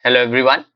Hello everyone.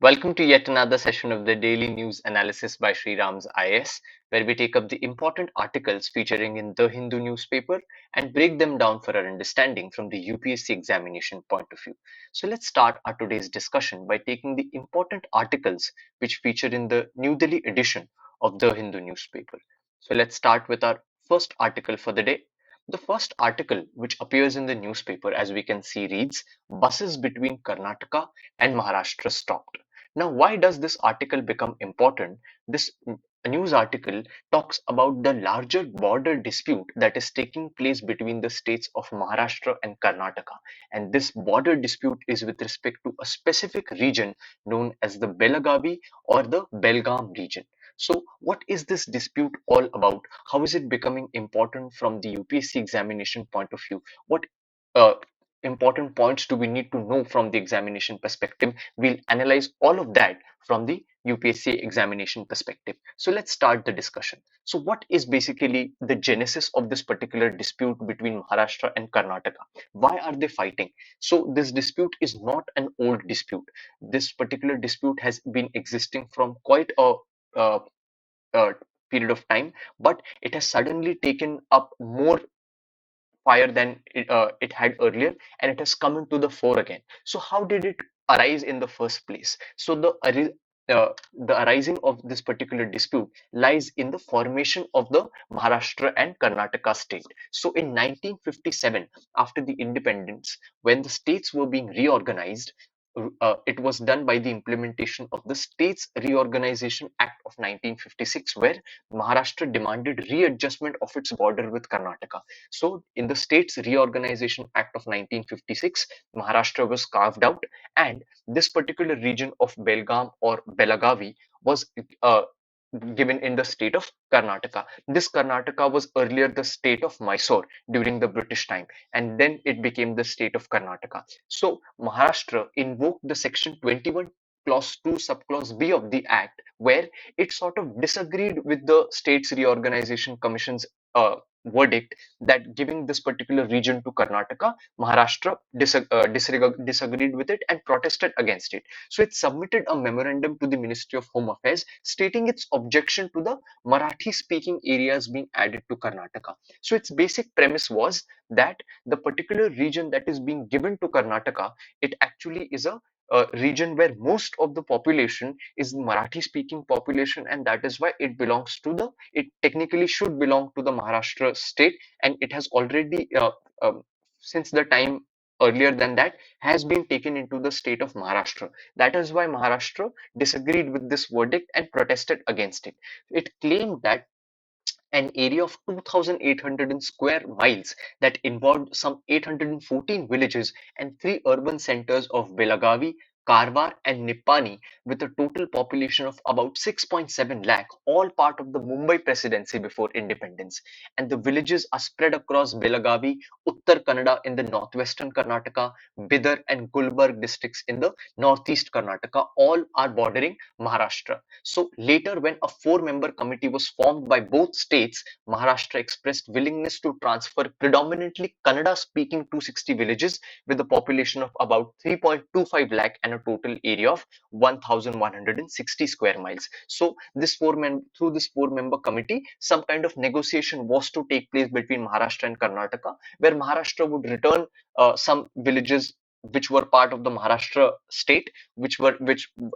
Welcome to yet another session of the daily news analysis by SRIRAM'S IAS, where we take up the important articles featuring in the Hindu newspaper and break them down for our understanding from the UPSC examination point of view. So let's start our today's discussion by taking the important articles which feature in the New Delhi edition of the Hindu newspaper. So let's start with our first article for the day. The first article which appears in the newspaper, as we can see, reads Buses between Karnataka and Maharashtra stopped. Now, why does this article become important? This news article talks about the larger border dispute that is taking place between the states of Maharashtra and Karnataka. And this border dispute is with respect to a specific region known as the Belagavi or the Belgaum region. So, what is this dispute all about? How is it becoming important from the UPSC examination point of view? What uh, important points do we need to know from the examination perspective? We'll analyze all of that from the UPSC examination perspective. So let's start the discussion. So what is basically the genesis of this particular dispute between Maharashtra and Karnataka? Why are they fighting? So this dispute is not an old dispute. This particular dispute has been existing from quite uh, a period of time, but it has suddenly taken up more fire than it had earlier, and it has come into the fore again. So how did it arise in the first place? So the arising of this particular dispute lies in the formation of the Maharashtra and Karnataka state. So in 1957, after the independence, when the states were being reorganized, it was done by the implementation of the States Reorganization Act of 1956, where Maharashtra demanded readjustment of its border with Karnataka. So, in the States Reorganization Act of 1956, Maharashtra was carved out, and this particular region of Belgaum or Belagavi was given in the state of Karnataka. This Karnataka was earlier the state of Mysore during the British time, and then it became the state of Karnataka. So, Maharashtra invoked the Section 21 Clause 2 Subclause B of the Act, where it sort of disagreed with the States Reorganization Commission's verdict that giving this particular region to Karnataka, Maharashtra disagreed with it and protested against it. So it submitted a memorandum to the Ministry of Home Affairs stating its objection to the Marathi speaking areas being added to Karnataka. So its basic premise was that the particular region that is being given to Karnataka, it actually is a region where most of the population is Marathi speaking population, and that is why it technically should belong to the Maharashtra state, and it has already since the time earlier than that has been taken into the state of Maharashtra. That is why Maharashtra disagreed with this verdict and protested against it. It claimed that an area of 2,800 square miles that involved some 814 villages and three urban centers of Belagavi, Karwar and Nippani, with a total population of about 6.7 lakh, all part of the Mumbai presidency before independence. And the villages are spread across Belagavi, Uttar Kannada in the northwestern Karnataka, Bidar and Gulbarg districts in the northeast Karnataka, all are bordering Maharashtra. So later, when a four-member committee was formed by both states, Maharashtra expressed willingness to transfer predominantly Kannada-speaking 260 villages with a population of about 3.25 lakh and a total area of 1,160 square miles. So through this four-member committee, some kind of negotiation was to take place between Maharashtra and Karnataka, where Maharashtra would return some villages which were part of the Maharashtra state, which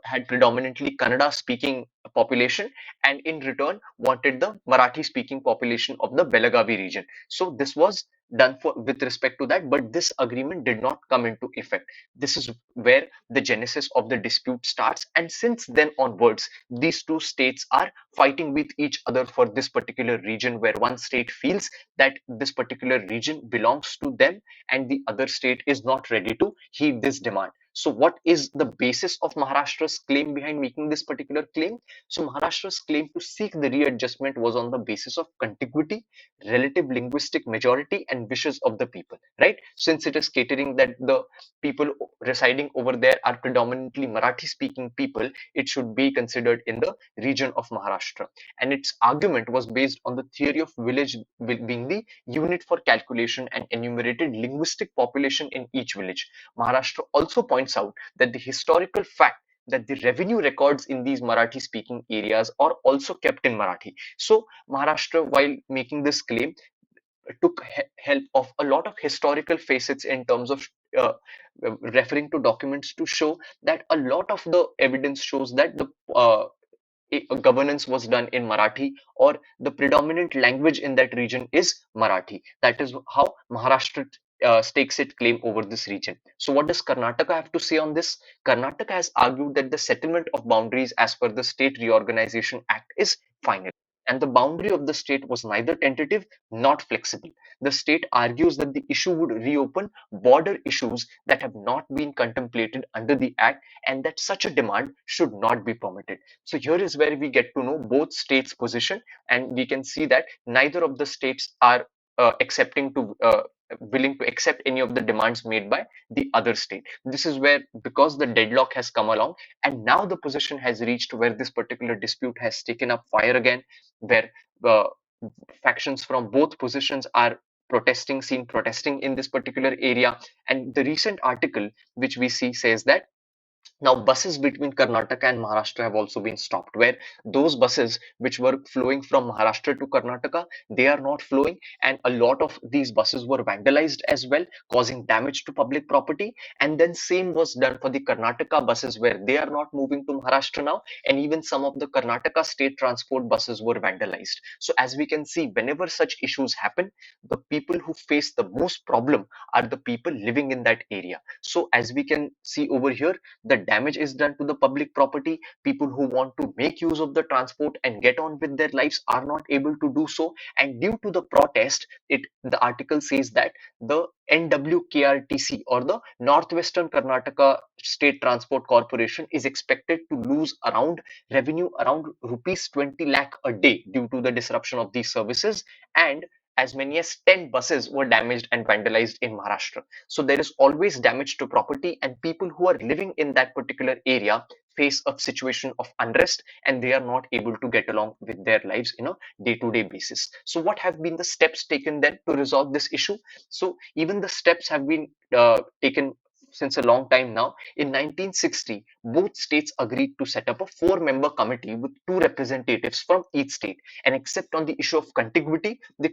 had predominantly Kannada speaking population, and in return wanted the Marathi speaking population of the Belagavi region. So this was done for with respect to that, but this agreement did not come into effect. This is where the genesis of the dispute starts, and since then onwards these two states are fighting with each other for this particular region, where one state feels that this particular region belongs to them and the other state is not ready to heed this demand. So what is the basis of Maharashtra's claim behind making this particular claim? So Maharashtra's claim to seek the readjustment was on the basis of contiguity, relative linguistic majority, and wishes of the people, right? Since it is catering that the people residing over there are predominantly Marathi speaking people, it should be considered in the region of Maharashtra. And its argument was based on the theory of village being the unit for calculation and enumerated linguistic population in each village. Maharashtra also points points out that the historical fact that the revenue records in these Marathi speaking areas are also kept in Marathi. So Maharashtra, while making this claim, took help of a lot of historical facets in terms of uh, referring to documents to show that a lot of the evidence shows that the governance was done in Marathi, or the predominant language in that region is Marathi. That is how Maharashtra stakes its claim over this region. So, what does Karnataka have to say on this? Karnataka has argued that the settlement of boundaries as per the State Reorganization Act is final. And the boundary of the state was neither tentative nor flexible. The state argues that the issue would reopen border issues that have not been contemplated under the Act, and that such a demand should not be permitted. So here is where we get to know both states' position, and we can see that neither of the states are accepting to willing to accept any of the demands made by the other state. This is where, because the deadlock has come along, and now the position has reached where this particular dispute has taken up fire again, where uh, factions from both positions are seen protesting in this particular area. And the recent article which we see says that now, buses between Karnataka and Maharashtra have also been stopped, where those buses which were flowing from Maharashtra to Karnataka, they are not flowing, and a lot of these buses were vandalized as well, causing damage to public property. And then same was done for the Karnataka buses, where they are not moving to Maharashtra now, and even some of the Karnataka state transport buses were vandalized. So as we can see, whenever such issues happen, the people who face the most problem are the people living in that area. So as we can see over here, the damage is done to the public property. People who want to make use of the transport and get on with their lives are not able to do so, and due to the protest, the article says that the NWKRTC, or the Northwestern Karnataka State Transport Corporation, is expected to lose around revenue around rupees 20 lakh a day due to the disruption of these services, and as many as 10 buses were damaged and vandalized in Maharashtra. So there is always damage to property, and people who are living in that particular area face a situation of unrest, and they are not able to get along with their lives in a day-to-day basis. So what have been the steps taken then to resolve this issue? So even the steps have been taken since a long time now. In 1960, both states agreed to set up a four-member committee with two representatives from each state, and except on the issue of contiguity, the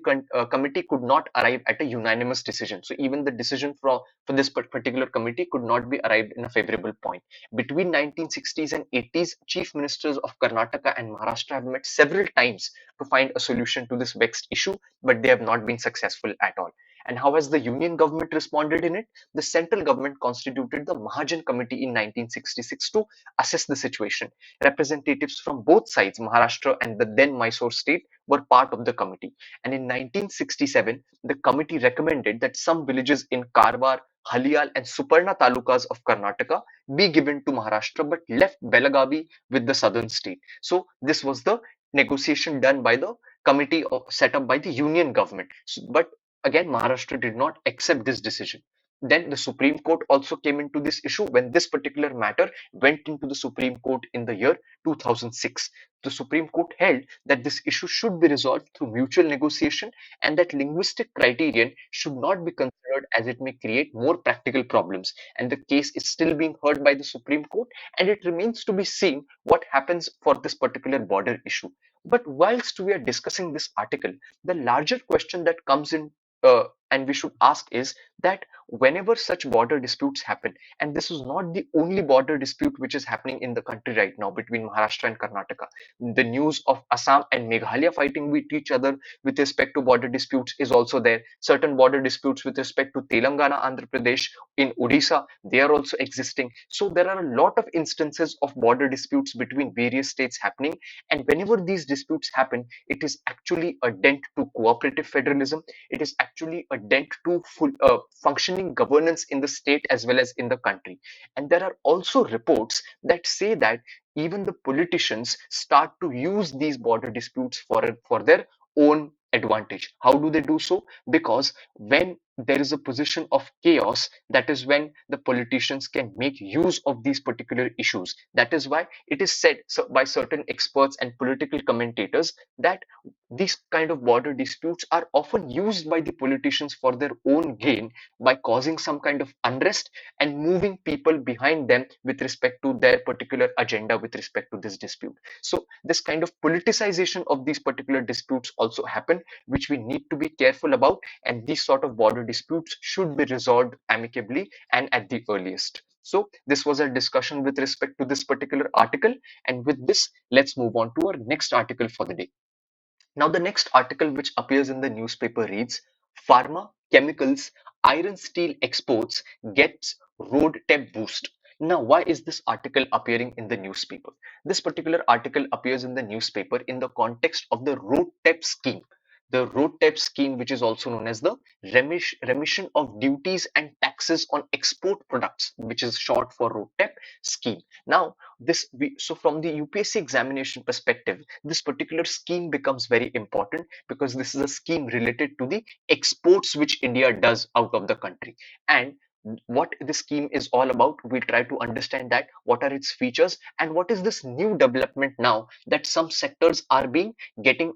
committee could not arrive at a unanimous decision. So even the decision for this particular committee could not be arrived in a favorable point. Between 1960s and 80s, chief ministers of Karnataka and Maharashtra have met several times to find a solution to this vexed issue, but they have not been successful at all. And how has the union government responded in it? The central government constituted the Mahajan Committee in 1966 to assess the situation. Representatives from both sides, Maharashtra and the then Mysore state, were part of the committee. And in 1967, the committee recommended that some villages in Karwar, Halial, and Suparna talukas of Karnataka be given to Maharashtra, but left Belagavi with the southern state. So this was the negotiation done by the committee set up by the union government. But again, Maharashtra did not accept this decision. Then the Supreme Court also came into this issue when this particular matter went into the Supreme Court in the year 2006. The Supreme Court held that this issue should be resolved through mutual negotiation, and that linguistic criterion should not be considered, as it may create more practical problems. And the case is still being heard by the Supreme Court, and it remains to be seen what happens for this particular border issue. But whilst we are discussing this article, the larger question that comes in and we should ask is that whenever such border disputes happen, and this is not the only border dispute which is happening in the country right now between Maharashtra and Karnataka. The news of Assam and Meghalaya fighting with each other with respect to border disputes is also there. Certain border disputes with respect to Telangana, Andhra Pradesh, in Odisha, they are also existing. So there are a lot of instances of border disputes between various states happening, and whenever these disputes happen, it is actually a dent to cooperative federalism. It is actually a dent to functioning governance in the state as well as in the country. And there are also reports that say that even the politicians start to use these border disputes for their own advantage. How do they do so? Because when there is a position of chaos, that is when the politicians can make use of these particular issues. That is why it is said by certain experts and political commentators that these kind of border disputes are often used by the politicians for their own gain, by causing some kind of unrest and moving people behind them with respect to their particular agenda with respect to this dispute. So this kind of politicization of these particular disputes also happen, which we need to be careful about, and these sort of border disputes should be resolved amicably and at the earliest. So this was a discussion with respect to this particular article, and with this, let's move on to our next article for the day. Now, the next article which appears in the newspaper reads, Pharma, Chemicals, Iron Steel Exports Gets RoDTEP Boost. Now, why is this article appearing in the newspaper? This particular article appears in the newspaper in the context of the RoDTEP scheme. The RoDTEP scheme, which is also known as the Remission of Duties and Taxes on Export Products, which is short for RoDTEP scheme. Now, so from the UPSC examination perspective, this particular scheme becomes very important because this is a scheme related to the exports which India does out of the country. And what the scheme is all about, we'll try to understand that, what are its features, and what is this new development now that some sectors are being getting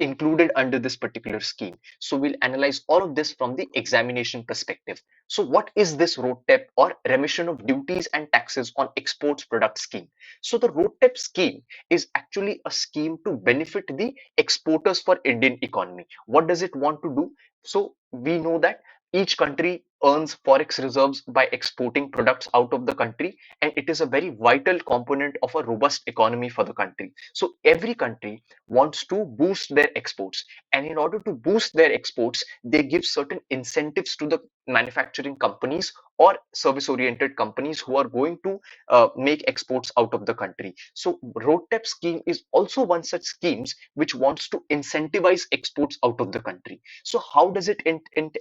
included under this particular scheme. So we'll analyze all of this from the examination perspective. So what is this RoDTEP, or Remission of Duties and Taxes on Exports Product scheme? So the RoDTEP scheme is actually a scheme to benefit the exporters for Indian economy. What does it want to do? So we know that each country earns forex reserves by exporting products out of the country, and it is a very vital component of a robust economy for the country. So every country wants to boost their exports, and in order to boost their exports, they give certain incentives to the manufacturing companies or service oriented companies who are going to make exports out of the country. So RoDTEP scheme is also one such schemes which wants to incentivize exports out of the country. So how does it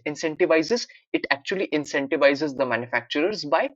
incentivizes? It actually incentivizes the manufacturers by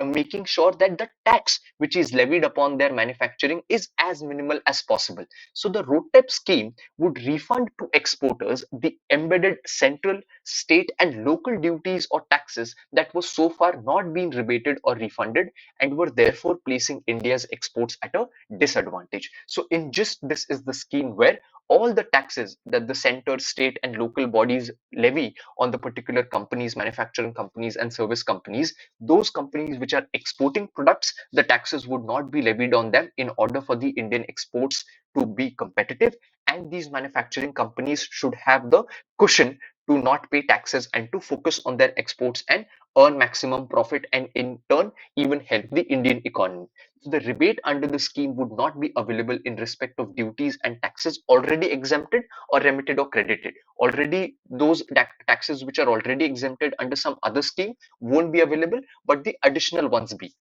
making sure that the tax which is levied upon their manufacturing is as minimal as possible. So the RoDTEP scheme would refund to exporters the embedded central, state and local duties or taxes that was so far not being rebated or refunded, and were therefore placing India's exports at a disadvantage. So in just this is the scheme where all the taxes that the center, state and local bodies levy on the particular companies, manufacturing companies and service companies, those companies which are exporting products, the taxes would not be levied on them in order for the Indian exports to be competitive. And these manufacturing companies should have the cushion to not pay taxes and to focus on their exports and earn maximum profit, and in turn even help the Indian economy. So the rebate under the scheme would not be available in respect of duties and taxes already exempted or remitted or credited. Already those taxes which are already exempted under some other scheme won't be available, but the additional ones be.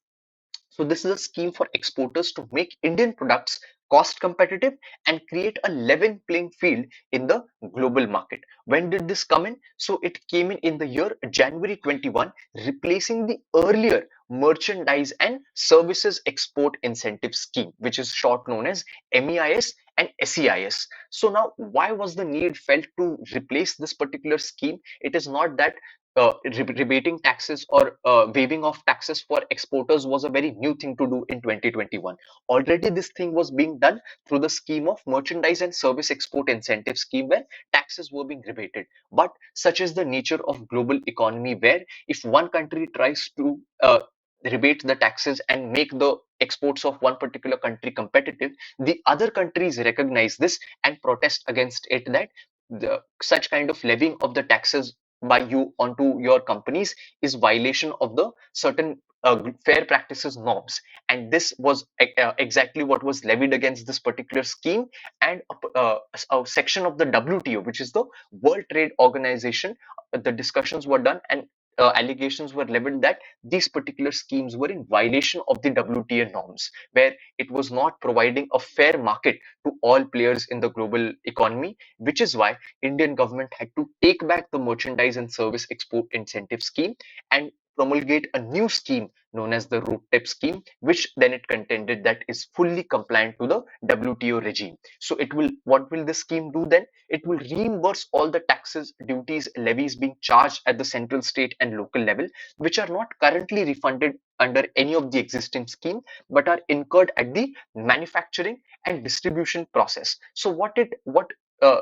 So this is a scheme for exporters to make Indian products cost competitive and create a level playing field in the global market. When did this come in? So it came in the year January 21, replacing the earlier Merchandise and Services Export Incentive Scheme, which is short known as MEIS and SEIS. So now, why was the need felt to replace this particular scheme? It is not that rebating taxes or waiving off taxes for exporters was a very new thing to do in 2021. Already this thing was being done through the scheme of Merchandise and Service Export Incentive Scheme, where taxes were being rebated. But such is the nature of global economy, where if one country tries to rebate the taxes and make the exports of one particular country competitive, the other countries recognize this and protest against it, that such kind of levying of the taxes by you onto your companies is violation of the certain fair practices norms. And this was exactly what was levied against this particular scheme. And a section of the WTO, which is the World Trade Organization, the discussions were done, and allegations were leveled that these particular schemes were in violation of the WTO norms, where it was not providing a fair market to all players in the global economy, which is why Indian government had to take back the Merchandise and Service Export Incentive Scheme and promulgate a new scheme known as the RoDTEP scheme, which then it contended that is fully compliant to the WTO regime. So what will this scheme do then? It will reimburse all the taxes, duties, levies being charged at the central, state and local level, which are not currently refunded under any of the existing scheme, but are incurred at the manufacturing and distribution process. So what uh,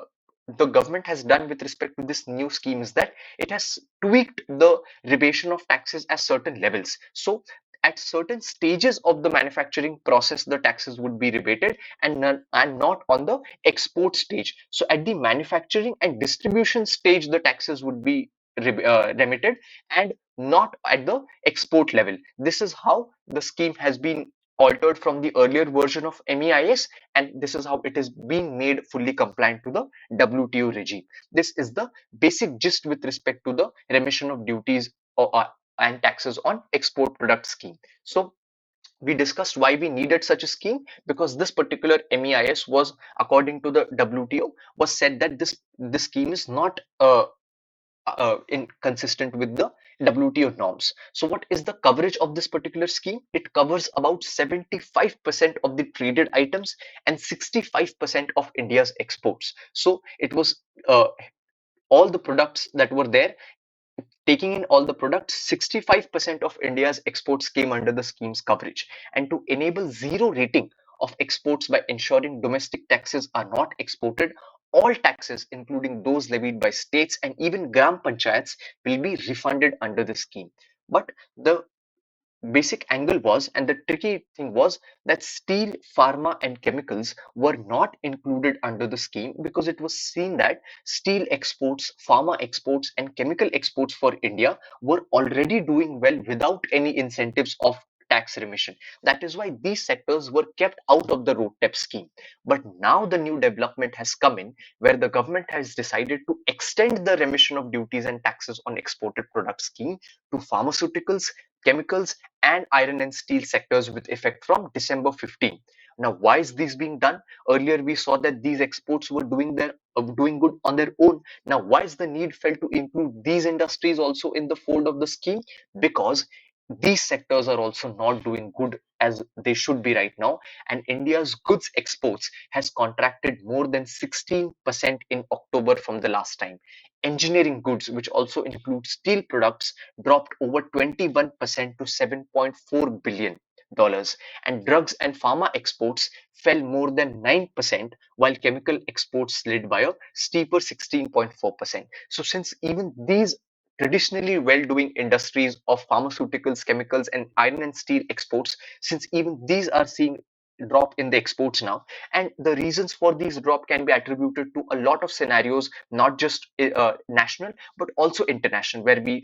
the government has done with respect to this new scheme is that it has tweaked the rebation of taxes at certain levels. So at certain stages of the manufacturing process, the taxes would be rebated and not on the export stage. So at the manufacturing and distribution stage, the taxes would be remitted and not at the export level. This is how the scheme has been altered from the earlier version of MEIS, and this is how it is being made fully compliant to the WTO regime. This is the basic gist with respect to the remission of duties and taxes on export product scheme. So we discussed why we needed such a scheme, because this particular MEIS was, according to the WTO, was said that this scheme is not inconsistent with the WTO norms. So what is the coverage of this particular scheme? It covers about 75% of the traded items and 65% of India's exports. So it was all the products that were there. Taking in all the products, 65% of India's exports came under the scheme's coverage. And to enable zero rating of exports by ensuring domestic taxes are not exported, all taxes, including those levied by states and even gram panchayats, will be refunded under the scheme. But the basic angle was, and the tricky thing was, that steel, pharma and chemicals were not included under the scheme, because it was seen that steel exports, pharma exports and chemical exports for India were already doing well without any incentives of tax remission. That is why these sectors were kept out of the RoDTEP scheme. But now the new development has come in, where the government has decided to extend the remission of duties and taxes on exported product scheme to pharmaceuticals, chemicals and iron and steel sectors with effect from December 15. Now, why is this being done? Earlier, we saw that these exports were doing good on their own. Now, why is the need felt to include these industries also in the fold of the scheme? Because these sectors are also not doing good as they should be right now, and India's goods exports has contracted more than 16% in October from the last time. Engineering goods, which also include steel products, dropped over 21% to $7.4 billion, and drugs and pharma exports fell more than 9%, while chemical exports slid by a steeper 16.4%. So since even these traditionally well-doing industries of pharmaceuticals, chemicals and iron and steel exports, since even these are seeing drop in the exports now, and the reasons for these drop can be attributed to a lot of scenarios, not just national but also international, where we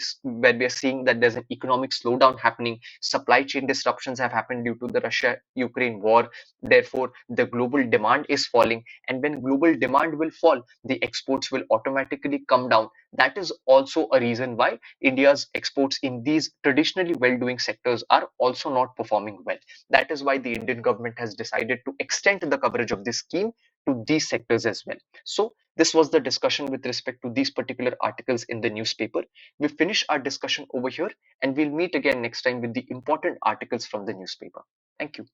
are seeing that there's an economic slowdown happening, supply chain disruptions have happened due to the Russia Ukraine war, therefore the global demand is falling, and when global demand will fall, the exports will automatically come down. That is also a reason why India's exports in these traditionally well-doing sectors are also not performing well. That is why the Indian government has decided to extend the coverage of this scheme to these sectors as well. So this was the discussion with respect to these particular articles in the newspaper. We finish our discussion over here, and we'll meet again next time with the important articles from the newspaper. Thank you.